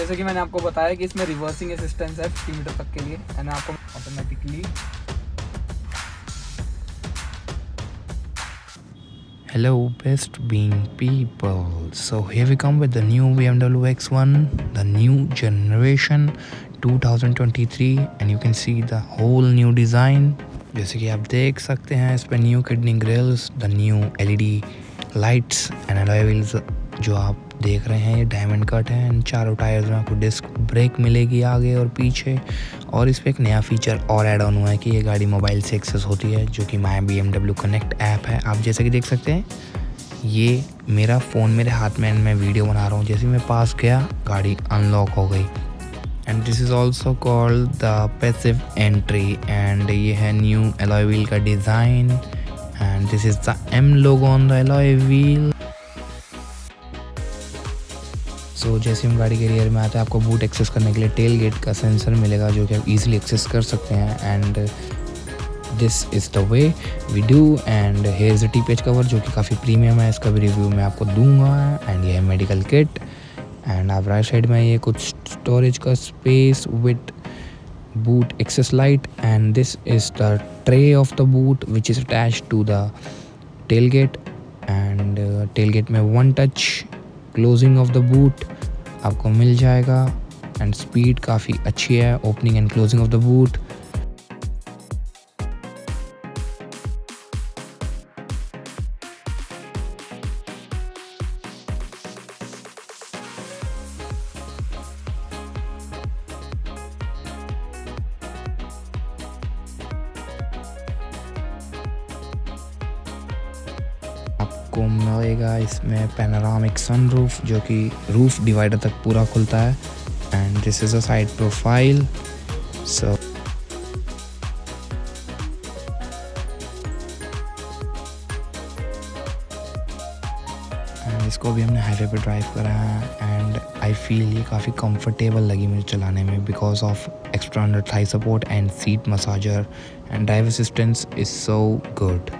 जैसे कि मैंने आपको बताया कि इसमें रिवर्सिंग असिस्टेंस है 50 मीटर तक के लिए, मैंने आपको automatically. Hello best being people, so here we come with the new BMW X1, the new generation 2023, and you can see the whole new design. जैसे कि आप देख सकते हैं इस पर new kidney grills, the new LED lights and alloy wheels जो आप देख रहे हैं ये डायमंड कट है, एंड चारों टायर्स में आपको डिस्क ब्रेक मिलेगी आगे और पीछे। और इस पर एक नया फीचर और ऐड ऑन हुआ है कि ये गाड़ी मोबाइल से एक्सेस होती है, जो कि माई BMW कनेक्ट ऐप है। आप जैसे कि देख सकते हैं ये मेरा फ़ोन मेरे हाथ में, मैं वीडियो बना रहा हूँ, जैसे मैं पास गया गाड़ी अनलॉक हो गई। And this is also called the passive entry, and ये है न्यू अलॉय व्हील का design, and this is the M logo on the alloy wheel. So जैसे हम गाड़ी के रियर में आते हैं आपको बूट एक्सेस करने के लिए टेल गेट का सेंसर मिलेगा, जो कि आप इजीली एक्सेस कर सकते हैं। And this is the way we do. And here is a T page cover जो कि काफ़ी प्रीमियम है, इसका भी रिव्यू मैं आपको दूंगा। एंड ये है मेडिकल किट। एंड आप राइट साइड में ये कुछ स्टोरेज का space with boot access light, and this is the tray of the boot which is attached to the tailgate. And tailgate में one touch closing of the boot आपको मिल जाएगा, and speed काफ़ी अच्छी है opening and closing of the boot. आपको मिलेगा इसमें पैनोरामिक सनरूफ जो कि रूफ डिवाइडर तक पूरा खुलता है, and this is a side profile. So इसको भी हमने हाईवे पे ड्राइव करा है, एंड आई फील ये काफ़ी कंफर्टेबल लगी मुझे चलाने में because of extra under Thai support and seat massager, and drive assistance is so good.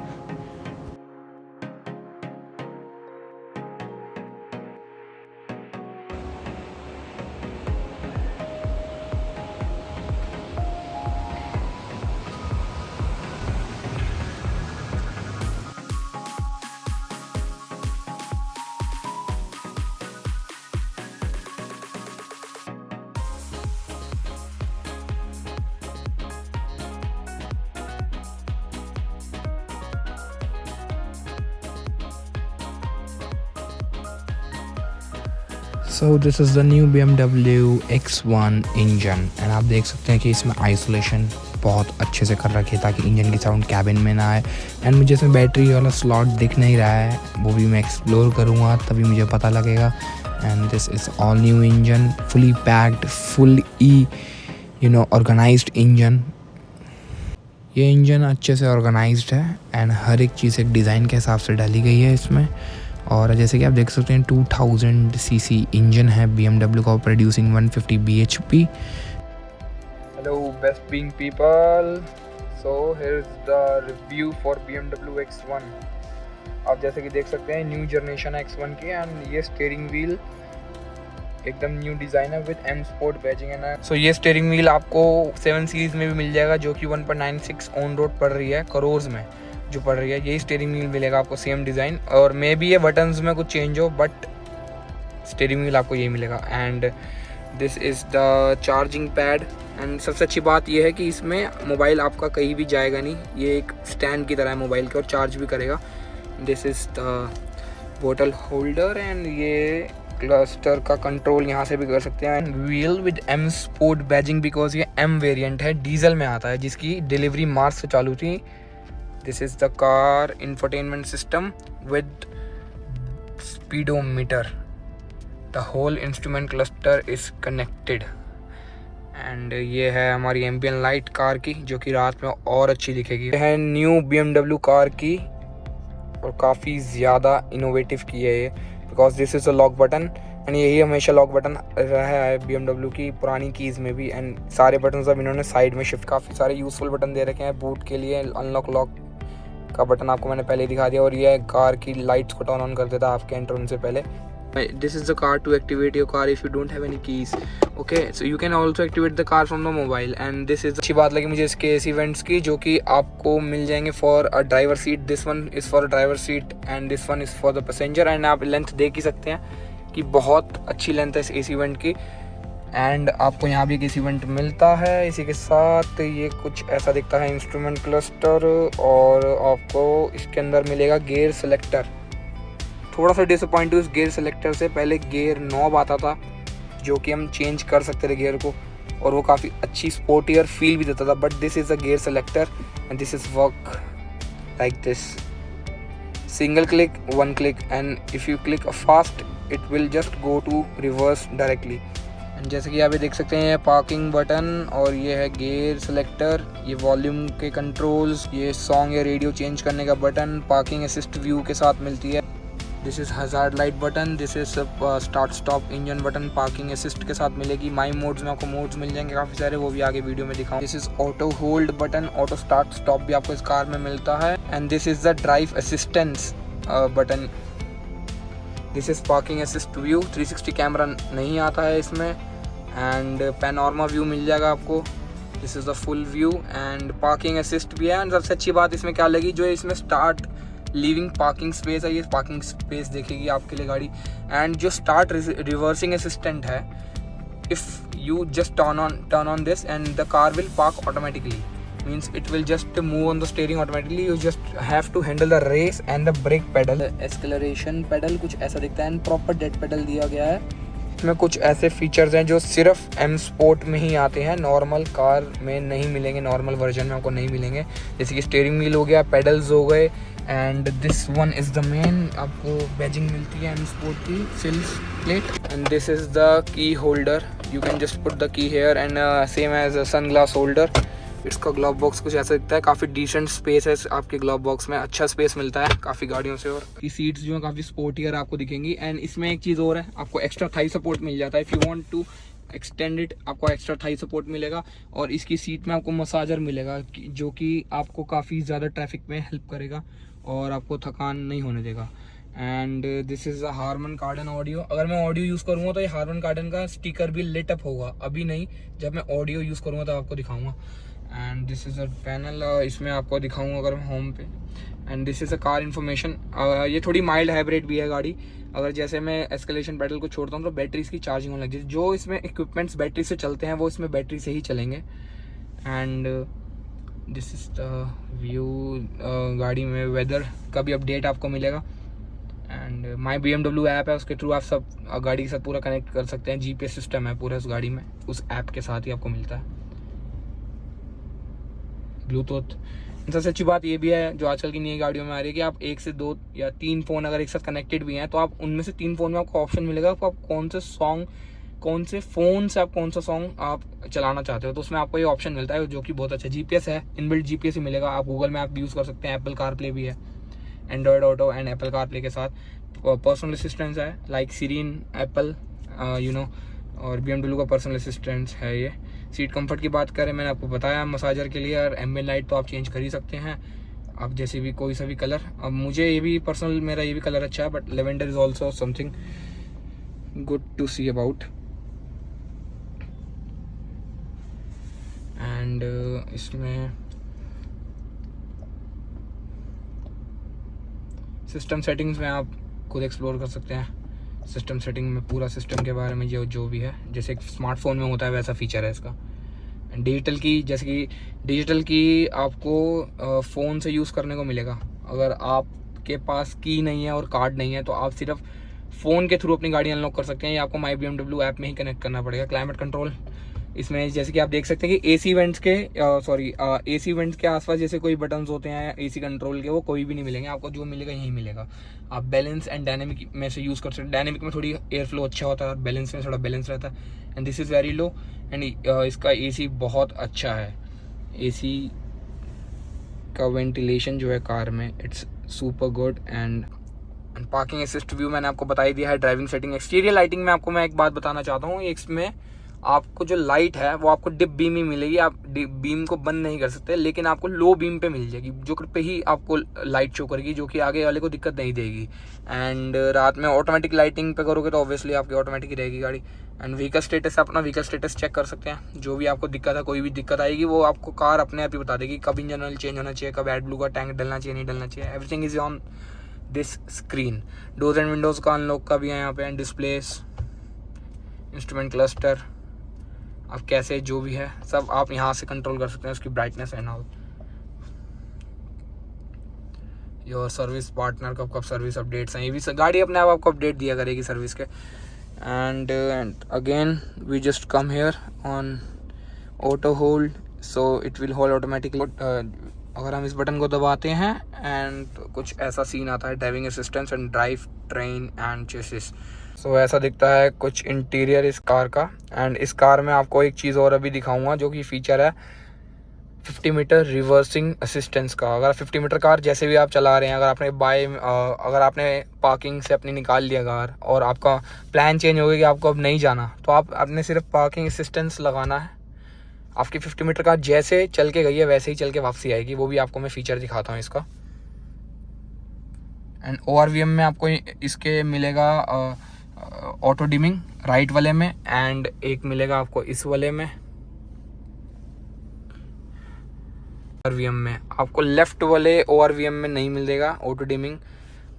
So this is the new BMW X1 engine, and आप देख सकते हैं कि इसमें आइसोलेशन बहुत अच्छे से कर रखी है ताकि इंजन की साउंड कैबिन में ना आए। एंड मुझे इसमें बैटरी वाला स्लॉट दिख नहीं रहा है, वो भी मैं एक्सप्लोर करूँगा तभी मुझे पता लगेगा। And this is all new engine, fully packed, fully organised engine. ये इंजन अच्छे से ऑर्गेनाइज्ड है, एंड हर एक चीज़ एक डिज़ाइन के हिसाब से डाली गई है इसमें। और जैसे कि आप देख सकते हैं 2000 cc इंजन है BMW का, producing 150 bhp। Hello best being people, so here is the review for BMW X1। आप जैसे कि देख सकते हैं न्यू जनरेशन X1 की, एंड ये स्टीयरिंग व्हील एकदम न्यू डिज़ाइन है विद M स्पोर्ट बैजिंग है। सो ये स्टीयरिंग व्हील आपको 7 सीरीज़ में भी मिल जाएगा, जो कि 1.96 ऑन रोड पड़ रही है करोर्स में जो पड़ रही है। यही स्टीयरिंग व्हील मिलेगा आपको, सेम डिज़ाइन, और मे बी ये बटन्स में कुछ चेंज हो, बट स्टीयरिंग व्हील आपको यही मिलेगा। And this is the charging pad, and सबसे अच्छी बात यह है कि इसमें मोबाइल आपका कहीं भी जाएगा नहीं, ये एक स्टैंड की तरह है मोबाइल के, और चार्ज भी करेगा। दिस इज़ द बोतल होल्डर, एंड ये क्लस्टर का कंट्रोल यहाँ से भी कर सकते हैं। And wheel with M sport badging because ये M वेरिएंट है, डीजल में आता है, जिसकी डिलीवरी मार्च से चालू थी। This is the car infotainment system with speedometer. The whole instrument cluster is connected. And ये है हमारी एम्बियन लाइट कार की, जो कि रात में और अच्छी दिखेगी। ये है न्यू BMW कार की, और काफ़ी ज़्यादा इनोवेटिव की है ये, because this is a lock button, and यही हमेशा लॉक बटन रहा है BMW की पुरानी कीज़ में भी। एंड सारे बटन अब इन्होंने साइड में शिफ्ट, काफ़ी सारे यूज़फुल बटन दे रखे हैं बूट के लिए। अनलॉक लॉक का बटन आपको मैंने पहले दिखा दिया, और ये कार की लाइट्स को टर्न ऑन कर देता है आपके एंट्रेंस से पहले। This is the car to activate your car if you don't have any keys. Okay, so you can also activate the car from the mobile. And this is अच्छी बात लगी मुझे इसके AC vents की, जो कि आपको मिल जाएंगे for a driver seat. This one is for a driver seat and this one is for the passenger. And आप लेंथ देख ही सकते हैं कि बहुत अच्छी लेंथ है इस AC vent की. एंड आपको यहाँ भी एक AC vent मिलता है. इसी के साथ ये कुछ ऐसा दिखता है इंस्ट्रूमेंट क्लस्टर, और आपको इसके अंदर मिलेगा गेयर सेलेक्टर. थोड़ा सा डिसअपॉइंट हुई उस गेयर सेलेक्टर से. पहले गेयर नॉब आता था जो कि हम चेंज कर सकते थे गेयर को, और वो काफ़ी अच्छी स्पोर्टियर फील भी देता था. But this is a gear selector and this is work like this. Single click, one click, and if you click fast it will just go to reverse directly. And जैसे कि आप ये देख सकते हैं, ये पार्किंग बटन और ये है गेयर सेलेक्टर, ये वॉल्यूम के कंट्रोल्स, ये सॉन्ग या रेडियो चेंज करने का बटन, पार्किंग असिस्ट व्यू के साथ मिलती है. This is hazard light button, this is start stop engine button, parking assist के साथ मिलेगी. माई मोड्स में आपको मोड्स मिल जाएंगे काफ़ी सारे, वो भी आगे वीडियो में दिखाऊँ. This is auto hold button, auto start stop भी आपको इस कार में मिलता है. And this is the drive assistance button. This is parking assist view. 360 camera नहीं आता है इसमें. एंड पैनोरमा व्यू मिल जाएगा आपको. This is the full view and parking assist भी है. एंड सबसे अच्छी बात इसमें क्या लगी, जो इसमें स्टार्ट लीविंग पार्किंग स्पेस है, ये पार्किंग स्पेस देखेगी आपके लिए गाड़ी. एंड जो स्टार्ट रिवर्सिंग असिस्टेंट है, if you just turn on this and the car will park automatically, means it will just move on the steering automatically. You just have to handle the race and the brake pedal. Acceleration pedal कुछ ऐसा दिखता है, and proper dead pedal दिया गया है. इसमें कुछ ऐसे फीचर्स हैं जो सिर्फ M स्पोर्ट में ही आते हैं, नॉर्मल कार में नहीं मिलेंगे, नॉर्मल वर्जन में आपको नहीं मिलेंगे. जैसे कि स्टीयरिंग व्हील हो गया, पेडल्स हो गए, and this one is the main. आपको बैजिंग मिलती है M स्पोर्ट की, sills plate. And this is the key holder. You can just put the key here and same as sunglass holder. इसका glove box कुछ ऐसा दिखता है. काफ़ी डिसेंट स्पेस है आपके ग्लव बॉक्स में, अच्छा स्पेस मिलता है काफ़ी गाड़ियों से. और की सीट्स जो है काफ़ी स्पोर्टियर आपको दिखेंगी. एंड इसमें एक चीज़ और है, आपको एक्स्ट्रा थाई सपोर्ट मिल जाता है. If you want to extend it, आपको एक्स्ट्रा थाई सपोर्ट मिलेगा. और इसकी सीट में आपको मसाजर मिलेगा, जो कि आपको काफ़ी ज़्यादा ट्रैफिक में हेल्प करेगा और आपको थकान नहीं होने देगा. And this is a Harman कार्डन ऑडियो. अगर मैं ऑडियो यूज़ करूँगा तो ये हारमन कार्डन का स्टिकर भी लिट अप होगा. अभी नहीं, जब मैं ऑडियो यूज़ करूँगा तो आपको दिखाऊँगा. And this is a panel, इसमें आपको दिखाऊंगा अगर मैं होम पे. And this is a car information. ये थोड़ी माइल्ड हाइब्रिड भी है गाड़ी. अगर जैसे मैं एस्केलेशन पेडल को छोड़ता हूँ तो बैटरी इसकी चार्जिंग होने लगी. जो इसमें इक्विपमेंट्स बैटरी से चलते हैं वो इसमें बैटरी से ही चलेंगे. And this is the view. गाड़ी में वेदर का भी अपडेट आपको मिलेगा. एंड माई BMW ऐप है, उसके थ्रू आप सब गाड़ी के साथ पूरा कनेक्ट कर सकते हैं. GPS सिस्टम है पूरा उस गाड़ी में, उस ऐप के साथ ही आपको मिलता है. ब्लूटूथ. सबसे अच्छी बात ये भी है जो आजकल की नई गाड़ियों में आ रही है कि आप 1 से 2 या 3 फ़ोन अगर एक साथ कनेक्टेड भी हैं तो आप उनमें से 3 फ़ोन में आपको ऑप्शन मिलेगा आपको आप कौन से फ़ोन से आप कौन सा सॉन्ग आप चलाना चाहते हो. तो उसमें आपको ये ऑप्शन मिलता है जो कि बहुत अच्छा. GPS है, इनबिल्ट GPS ही मिलेगा. आप गूगल मैप यूज़ कर सकते हैं. एप्पल कारप्ले भी है, Android auto and Apple CarPlay के साथ. पर्सनल असिस्टेंस है लाइक सिरीन, एप्पल और BMW का पर्सनल असिस्टेंस है ये. सीट कंफर्ट की बात करें, मैंने आपको बताया मसाजर के लिए. और एम्बिएंट लाइट तो आप चेंज कर ही सकते हैं आप जैसे भी कोई सा भी कलर. अब मुझे ये भी पर्सनल, मेरा ये भी कलर अच्छा है, but lavender is also something good to see about. And इसमें सिस्टम सेटिंग्स में आप खुद एक्सप्लोर कर सकते हैं. सिस्टम सेटिंग में पूरा सिस्टम के बारे में जो भी है, जैसे एक स्मार्टफोन में होता है वैसा फीचर है इसका. डिजिटल की, जैसे कि डिजिटल की आपको फ़ोन से यूज़ करने को मिलेगा. अगर आपके पास की नहीं है और कार्ड नहीं है तो आप सिर्फ फ़ोन के थ्रू अपनी गाड़ी अनलॉक कर सकते हैं. ये आपको माई BMW ऐप में ही कनेक्ट करना पड़ेगा. क्लाइमेट कंट्रोल इसमें, जैसे कि आप देख सकते हैं कि AC वेंट्स के आसपास जैसे कोई बटन्स होते हैं AC कंट्रोल के, वो कोई भी नहीं मिलेंगे आपको. जो मिलेगा यही मिलेगा. आप बैलेंस एंड डायनेमिक में से यूज़ कर सकते हैं. डायनेमिक में थोड़ी एयर फ्लो अच्छा होता है और बैलेंस में थोड़ा बैलेंस रहता है. And this is very low. And इसका AC बहुत अच्छा है. AC का वेंटिलेशन जो है कार में, it's super good. And parking assist view मैंने आपको बता ही दिया है. ड्राइविंग सेटिंग, एक्सटीरियर लाइटिंग में आपको मैं एक बात बताना चाहता हूँ. इसमें आपको जो लाइट है वो आपको डिप बीम ही मिलेगी, आप डिप बीम को बंद नहीं कर सकते, लेकिन आपको लो बीम पे मिल जाएगी, जो पे ही आपको लाइट शो करेगी, जो कि आगे वाले को दिक्कत नहीं देगी। एंड रात में ऑटोमेटिक लाइटिंग पे करोगे तो ऑब्वियसली आपकी ऑटोमेटिक ही रहेगी गाड़ी। एंड व्हीकल स्टेटस, अपना व्हीकल स्टेटस चेक कर सकते हैं, जो भी आपको दिक्कत है, कोई भी दिक्कत आएगी वो आपको कार अपने आप ही बता देगी, कब इंजन ऑयल चेंज होना चाहिए, कब एड ब्लू का टैंक डलना चाहिए, नहीं डलना चाहिए, everything is on this screen. Doors and Windows का अनलॉक का भी है यहाँ पे, एंड डिस्प्लेस, इंस्ट्रूमेंट क्लस्टर, अब कैसे जो भी है सब आप यहाँ से कंट्रोल कर सकते हैं, उसकी brightness and all. Your service partner, कब कब सर्विस अपडेट्स हैं, ये भी गाड़ी अपने आप आपको अपडेट दिया करेगी सर्विस के। And again we just come here on auto hold, so it will hold automatically. अगर हम इस बटन को दबाते हैं एंड कुछ ऐसा सीन आता है, driving assistance and drive train and chassis. So ऐसा दिखता है कुछ इंटीरियर इस कार का। एंड इस कार में आपको एक चीज़ और अभी दिखाऊंगा, जो कि फीचर है 50 मीटर रिवर्सिंग असिस्टेंस का। अगर 50 मीटर कार जैसे भी आप चला रहे हैं, अगर आपने पार्किंग से अपनी निकाल लिया कार और आपका प्लान चेंज हो गया कि आपको अब नहीं जाना, तो आपने सिर्फ पार्किंग असिस्टेंस लगाना है, आपकी 50 मीटर कार जैसे चल के गई है वैसे ही चल के वापसी आएगी। वो भी आपको मैं फीचर दिखाता हूँ इसका। एंड ORVM में आपको इसके मिलेगा ऑटो डिमिंग राइट वाले में, एंड एक मिलेगा आपको इस वाले में। ORVM में आपको लेफ्ट वाले ORVM में नहीं मिलेगा ऑटो डिमिंग,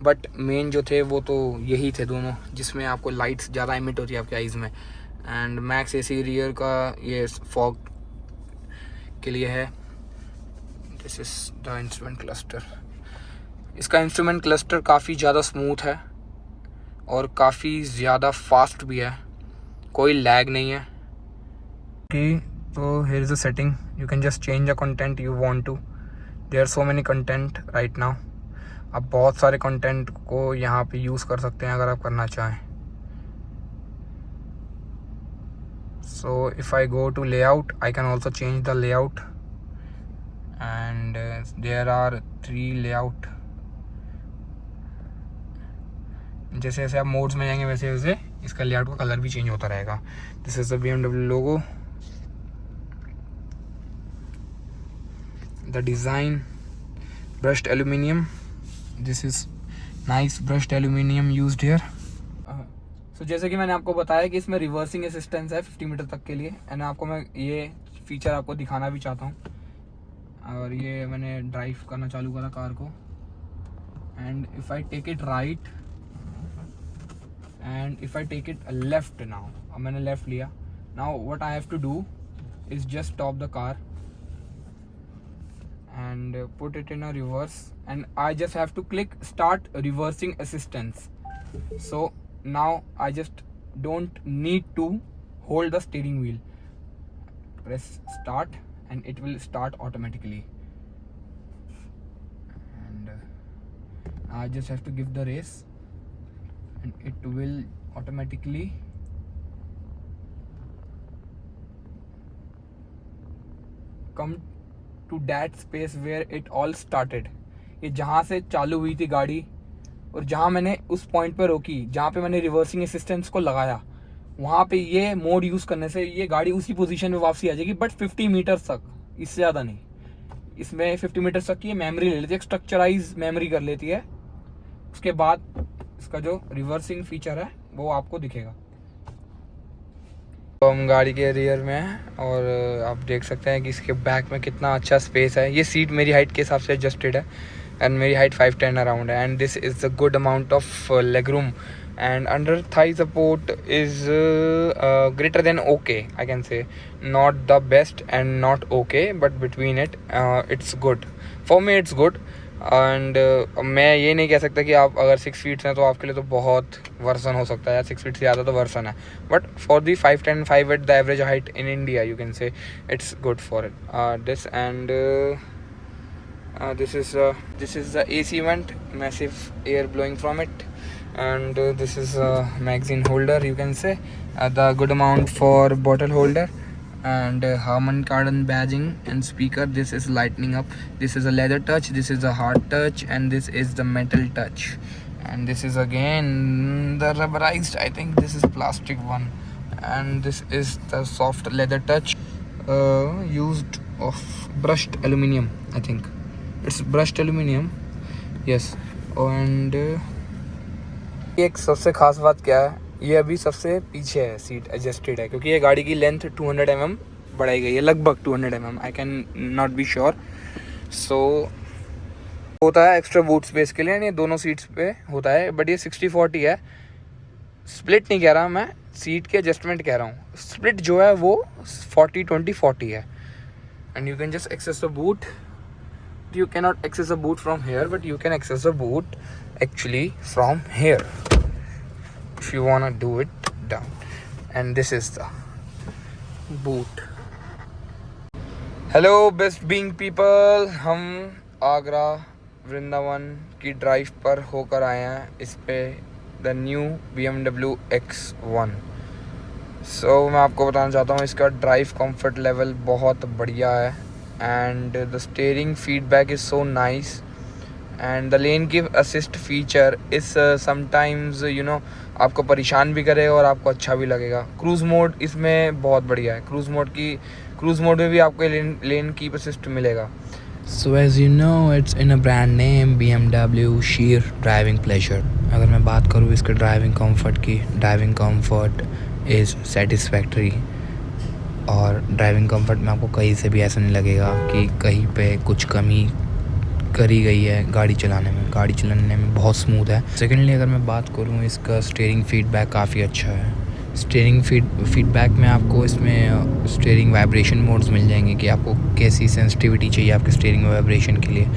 बट मेन जो थे वो तो यही थे दोनों, जिसमें आपको लाइट्स ज़्यादा इमिट होती है आपके आइज़ में। एंड मैक्स AC रियर का ये फॉग के लिए है। This is the instrument cluster. इसका इंस्ट्रूमेंट क्लस्टर काफ़ी ज़्यादा स्मूथ है और काफ़ी ज़्यादा फास्ट भी है, कोई लैग नहीं है। कि तो here is a setting, you can just change the content you want to. There are so many content right now. आप बहुत सारे कंटेंट को यहाँ पे यूज़ कर सकते हैं अगर आप करना चाहें। So if I go to layout, I can also change the layout, and there are 3 layout। जैसे जैसे आप मोड्स में जाएंगे वैसे वैसे इसका लेआउट का कलर भी चेंज होता रहेगा। This is the BMW logo, the design brushed aluminium, this is nice brushed aluminium used here. So जैसे कि मैंने आपको बताया कि इसमें रिवर्सिंग असिस्टेंस है 50 मीटर तक के लिए, एंड आपको मैं ये फीचर आपको दिखाना भी चाहता हूँ। और ये मैंने ड्राइव करना चालू करा कार को, and if I take it right and if I take it left now, अब मैंने लेफ्ट लिया, now what I have to do is just stop the car and put it in a reverse, and I just have to click start reversing assistance. So now I just don't need to hold the steering wheel, press start and it will start automatically, and I just have to give the race and it will automatically come to that space where it all started. ये जहाँ से चालू हुई थी गाड़ी और जहाँ मैंने उस पॉइंट पर रोकी, जहाँ पे मैंने रिवर्सिंग असिस्टेंस को लगाया, वहाँ पे ये मोड यूज़ करने से ये गाड़ी उसी पोजीशन में वापसी आ जाएगी, बट 50 मीटर तक, इससे ज़्यादा नहीं। इसमें 50 मीटर तक की मेमोरी ले लेती है, स्ट्रक्चराइज मेमोरी कर लेती है। उसके बाद इसका जो रिवर्सिंग फीचर है वो आपको दिखेगा। तो हम गाड़ी के रियर में हैं और आप देख सकते हैं कि इसके बैक में कितना अच्छा स्पेस है। ये सीट मेरी हाइट के हिसाब से एडजस्टेड है, एंड मेरी हाइट 5'10" अराउंड है, and this is a good amount of leg room, and under thigh support is greater than okay, I can say. Not the best and not okay, but between it, it's good for me, it's good. And मैं ये नहीं कह सकता कि आप अगर 6 feet हैं तो आपके लिए तो बहुत वर्सन हो सकता है, या 6 फीट से ज़्यादा तो वर्सन है, but for the 5'10", 5'8" the average height in India, you can say it's good for it this. And this is the AC vent, massive air blowing from it, and this is a magazine holder, you can say, the good amount for bottle holder, and Harman Kardon badging and speaker. This is lightening up, this is a leather touch, this is a hard touch, and this is the metal touch, and this is again the rubberized, I think this is plastic one, and this is the soft leather touch used of brushed aluminum. I think it's brushed aluminum. Yes. and एक सबसे खास बात क्या है, ये अभी सबसे पीछे है, सीट एडजस्टेड है क्योंकि ये गाड़ी की लेंथ 200 mm बढ़ाई गई है, लगभग 200 mm, I can not be sure. So होता है एक्स्ट्रा बूट स्पेस के लिए, ये दोनों सीट्स पे होता है, बट ये 60-40 है. स्प्लिट नहीं कह रहा मैं, सीट के एडजस्टमेंट कह रहा हूँ. स्प्लिट जो है वो 40-20-40 है. And you can just access the boot. You cannot access the boot from here, but you can access the boot actually from here if you wanna do it down. And this is the boot. Hello best being people, हम आगरा वृंदावन की drive पर होकर आए हैं इस पे the new BMW X1. सो मैं आपको बताना चाहता हूँ इसका ड्राइव कंफर्ट लेवल बहुत बढ़िया है. And the steering feedback is so nice, and the lane give assist feature is sometimes आपको परेशान भी करेगा और आपको अच्छा भी लगेगा. क्रूज मोड इसमें बहुत बढ़िया है. क्रूज मोड में भी आपको लेन कीप असिस्ट मिलेगा. So as you know, it's in a brand name BMW sheer driving pleasure. अगर मैं बात करूँ इसके ड्राइविंग कंफर्ट की, ड्राइविंग कंफर्ट इज़ सेटिस्फैक्ट्री. और ड्राइविंग कंफर्ट में आपको कहीं से भी ऐसा नहीं लगेगा कि कहीं पे कुछ कमी करी गई है. गाड़ी चलाने में बहुत स्मूथ है. सेकेंडली अगर मैं बात करूँ इसका स्टीयरिंग फीडबैक काफ़ी अच्छा है. स्टीयरिंग फीडबैक में आपको इसमें स्टीयरिंग वाइब्रेशन मोड्स मिल जाएंगे कि आपको कैसी सेंसिटिविटी चाहिए आपके स्टीयरिंग में वाइब्रेशन के लिए.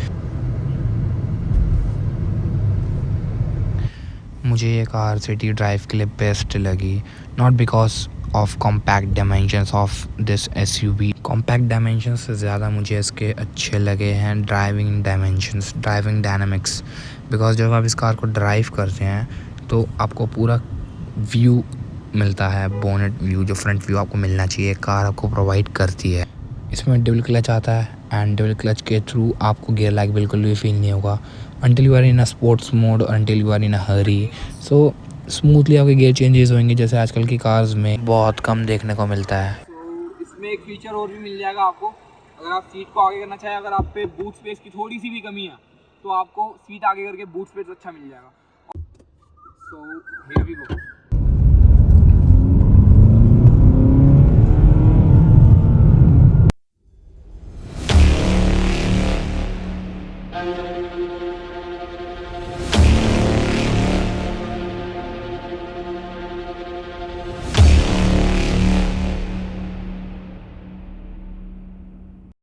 मुझे ये कार सिटी ड्राइव के लिए बेस्ट लगी, not because of compact dimensions of this SUV. Compact dimensions से ज़्यादा मुझे इसके अच्छे लगे हैं driving dimensions, driving dynamics. Because जब आप इस कार को ड्राइव करते हैं तो आपको पूरा व्यू मिलता है, बोनेट व्यू, जो फ्रंट व्यू आपको मिलना चाहिए कार आपको प्रोवाइड करती है. इसमें डबल क्लच आता है एंड डबल क्लच के थ्रू आपको गियर लैग बिल्कुल भी फील नहीं होगा until you are in a sports mode or until you are in a hurry. So smoothly आपके गियर चेंजेस होंगे जैसे आजकल की कार्स में बहुत कम देखने को मिलता है. तो इसमें एक फीचर और भी मिल जाएगा आपको. अगर आप सीट को आगे करना चाहें, अगर आप पे बूट स्पेस की थोड़ी सी भी कमी है तो आपको सीट आगे करके बूट स्पेस अच्छा मिल जाएगा. So here we go.